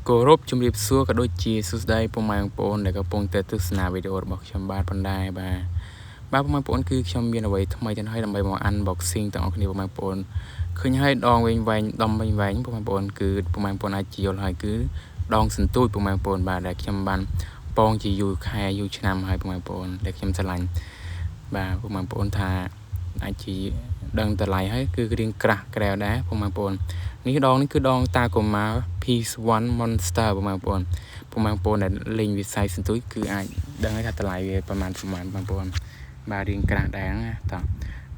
គោរពជំរាបសួរក៏ដូចជាសួស្តីពុកម៉ែបងប្អូនដែលកំពុងតែទស្សនាវីដេអូរបស់ខ្ញុំបាទប៉ុណ្ណែបាទពុកម៉ែបងប្អូនគឺខ្ញុំមានអ្វីថ្មីទៅហើយដើម្បីមក unboxing ទាំងអស់គ្នាពុកម៉ែបងប្អូនឃើញហើយដងវិញវែងដំវិញវែងពុកម៉ែបងប្អូនគឺពុកម៉ែបងប្អូនអាចយល់ហើយគឺដងសន្ទូចពុកម៉ែបងប្អូនបាទដែលខ្ញុំបានពងជាយូរខែយូរឆ្នាំហើយពុកម៉ែបងប្អូនដែលខ្ញុំស្រឡាញ់បាទពុកម៉ែបងប្អូនថាអាចជាដឹងតម្លៃហើយគឺរៀងក្រាស់ក្រែវដែរពុកម៉ែបងប្អូននេះដងនេះគឺដងតាកូម៉ា P1 Monster ពុកម៉ែបងប្អូនដែលលេងវិស័យសន្ទូចគឺអាចដឹងហើយថាតម្លៃវាប្រហែលបងប្អូនបាទរៀងក្រាស់ដែរណាតោះ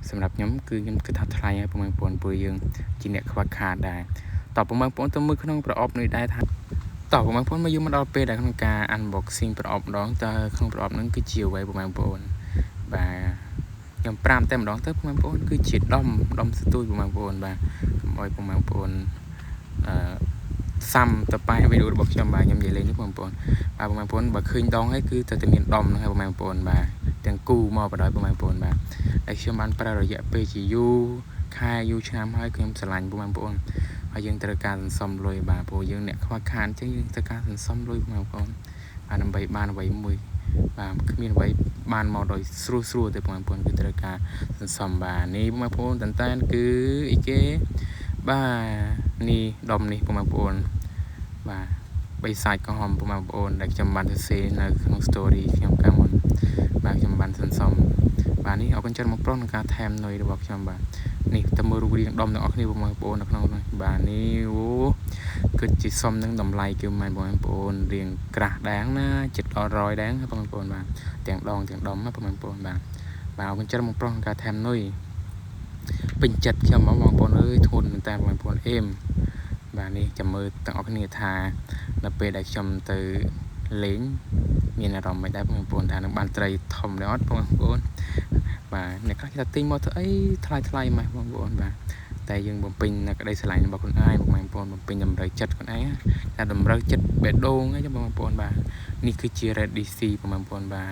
សម្រាប់ខ្ញុំគឺខ្ញុំគិតថាថ្លៃហើយពុកម៉ែបងប្អូនព្រោះយើងជាអ្នកខ្វះខាតដែរតោះពុកម៉ែបងប្អូនទៅមើលក្នុងប្រអប់នេះដែរថាតោះពុកម៉ែបងប្អូនមកយើងមកដល់ពេលដែលក្នុងការ unboxing ប្រអប់ម្ដងតើក្នុងប្រអប់ហ្នឹងគឺជាអ្វីពុកម៉ែបងប្អូនបាទខ្ញុំប្រាំតែម្ដងទៅពុកម៉ែបងប្អូនគឺជាដុំសន្ទូចពុកម៉ែបងប្អូនបាទកុំឲ្យពុកម៉ែបងប្អូនសាំតប៉ែវីដេអូរបស់ខ្ញុំបាទខ្ញុំនិយាយលេងនេះបងប្អូនបាទបងប្អូនបើឃើញដងហើយគឺតែមានដុំហ្នឹងហើយបងប្អូនបាទទាំងគូមកបដ ாய் បងប្អូនបាទហើយខ្ញុំបានប្រើរយៈពេលជាយូរខែយូរឆ្នាំហើយខ្ញុំស្រឡាញ់បងប្អូនហើយយើងត្រូវការសន្សំលុយបាទព្រោះយើងអ្នកខ្វះខាតអញ្ចឹងយើងត្រូវការសន្សំលុយបងប្អូនបាទដើម្បីបានអ្វីមួយបាទគ្មានអ្វីបានមកដោយស្រួលទេបងប្អូនគឺត្រូវការសន្សំបាទនេះបងប្អូនតែនគឺអីគេបាទនេះដុំនេះបងប្អូនបាទបីសាច់កំហំបងប្អូនដែលខ្ញុំបានសរសេរនៅក្នុង story ខ្ញុំកាលមុនបាទខ្ញុំបានសន្សំបាទនេះអរគុណច្រើនមកប្រុសក្នុងការថែមនុយរបស់ខ្ញុំបាទនេះតើមើលរូបរាងដុំទាំងអស់គ្នាបងប្អូននៅក្នុងនោះបាទនេះអូគិតជាសមនឹងតម្លៃគឺមិនបងប្អូនរៀងក្រាស់ដែរណាចិត្តអត់រយដែរបងប្អូនបាទទាំងដងទាំងដុំណាបងប្អូនបាទអរគុណច្រើនមកប្រុសក្នុងការថែមនុយពេញចិត្តខ្ញុំបងប្អូនអើយធន់មែនតើបងប្អូនអេមបាទនេះចាំមើលទាំងអស់គ្នាថានៅពេលដែលខ្ញុំទៅលេងមានអារម្មណ៍មិនដែរបងប្អូនថានឹងបានត្រីធំដែរអត់បងប្អូនបាទអ្នកខ្លះគេថាទិញមកធ្វើអីថ្លៃម៉េះបងប្អូនបាទតែយើងបំពេញនៅក្តីស្រឡាញ់របស់ខ្លួនឯងបងប្អូនបំពេញតម្រូវចិត្តខ្លួនឯងតែតម្រូវចិត្តបេះដូងហ្នឹងបងប្អូនបាទនេះគឺជា Red DC បងប្អូនបា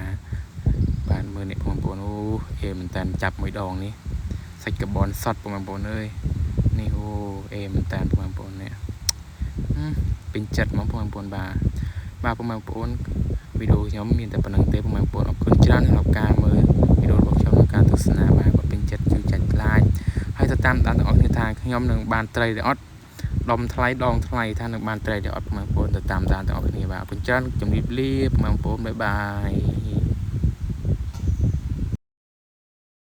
ទមើលនេះបងប្អូនអូអេមែនតើចាប់មួយដងនេះសាច់កាបូនសតបងប្អូនអើយនេះអូអេមែនតើបងប្អូននេះពេញចិត្តបងប្អូនបាទបងប្អូនវីដេអូខ្ញុំមានតែប៉ុណ្្នឹងទេបងប្អូនអរគុណច្រើនសម្រាប់ការមើលវីដេអូរបស់ខ្ញុំនិងការទស្សនាបាទពេញចិត្តជួយចាច់ខ្លាចហើយទៅតាមដានទាំងអស់គ្នាថាខ្ញុំនឹងបានត្រីឬអត់ដុំថ្លៃដងថ្លៃថានឹងបានត្រីឬអត់បងប្អូនទៅតាមដានទាំងអស់គ្នាបាទអរគុណច្រើនជម្រាបលាបងប្អូនបាយបាយ